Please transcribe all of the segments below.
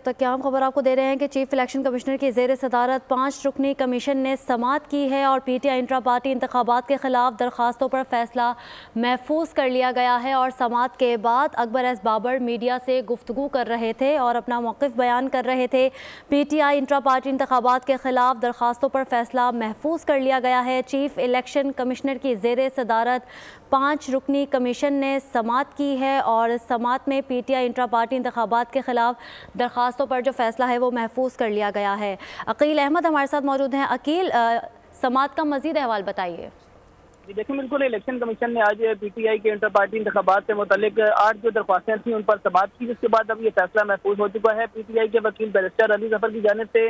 तक की अहम खबर आपको दे रहे हैं कि चीफ इलेक्शन कमिश्नर की ज़ेर सदारत 5 रुकनी कमीशन ने समाअत की है और PTI इंट्रा पार्टी इंतखाबात के खिलाफ दरखास्तों पर फैसला महफूज कर लिया गया है। और समाअत के बाद अकबर एस बाबर मीडिया से गुफ्तगू कर रहे थे और अपना मौक़िफ़ बयान कर रहे थे। PTI इंट्रा पार्टी इंतखाबात के खिलाफ दरखास्तों पर फैसला महफूज कर लिया गया है। चीफ इलेक्शन कमिश्नर की ज़ेर सदारत 5 रुकनी कमीशन ने समाअत की है और समाअत में PTI इंट्रा पार्टी इंतखाबात के खिलाफ दरखास्तों पर जो फैसला है वो महफूज कर लिया गया है। अकील अहमद हमारे साथ मौजूद हैं। अकील, समाअत का मज़ीद अहवाल बताइए। देखिए, बिल्कुल इलेक्शन कमीशन ने आज PTI के इंटर पार्टी इंतखाबात से मुतल्लिक 8 जो दरख्वास्तें थी उन पर समाअत की, जिसके बाद अब ये फैसला महफूज हो चुका है। PTI के वकील बैरिस्टर अली जफर की जानिब से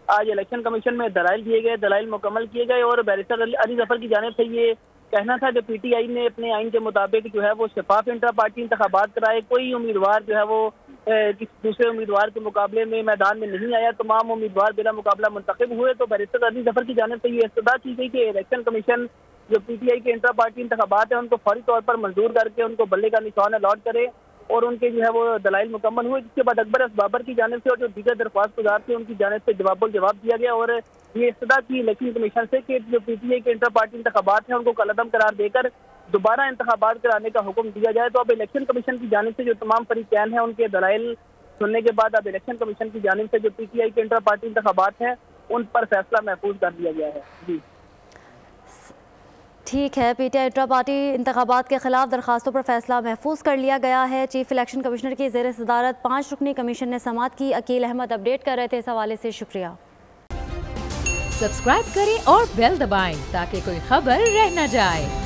आज इलेक्शन कमीशन में दलाइल दिए गए, दलाइल मुकम्मल किए गए और बैरिस्टर अली जफर की जानिब से ये कहना था कि PTI ने अपने आइन के मुताबिक जो है वो शफाफ इंटर पार्टी इंतखाबात कराए। कोई उम्मीदवार जो है वो किसी दूसरे उम्मीदवार के मुकाबले में मैदान में नहीं आया, तमाम उम्मीदवार बिला मुकाबला मुंतखब हुए। तो बैरिस्टर अली जफर की जानिब से ये इस्तदा की गई कि इलेक्शन कमीशन जो PTI के इंटर पार्टी इंतखाबात है उनको फौरी तौर पर मंजूर करके उनको बल्ले का निशान अलॉट करे और उनके जो है वो दलाइल मुकम्मल हुए। जिसके बाद अकबर एस बाबर की जानिब से और जो दीगर दरख्वास्त गुजार थे उनकी जानिब से जवाब दिया गया और ये इस्तदा की इलेक्शन कमीशन से कि जो PTI के इंटर पार्टी इंतखाबात हैं उनको कलअदम करार देकर दोबारा इंतखाबात कराने का हुक्म दिया जाए। तो अब इलेक्शन कमीशन की जानिब से जो तमाम फरीकैन हैं उनके दलाइल सुनने के बाद अब इलेक्शन कमीशन की जानिब से जो PTI के इंटर पार्टी इंतखाबात हैं उन पर फैसला महफूज कर दिया गया है। जी ठीक है, PTI इंट्रा पार्टी इंतखाबात के खिलाफ दरखास्तों पर फैसला महफूज कर लिया गया है। चीफ इलेक्शन कमिश्नर की ज़ेर सदारत 5 रुकनी कमीशन ने समाअत की। अकील अहमद अपडेट कर रहे थे, इस हवाले से शुक्रिया। सब्सक्राइब करें और बेल दबाएं ताकि कोई खबर रह न जाए।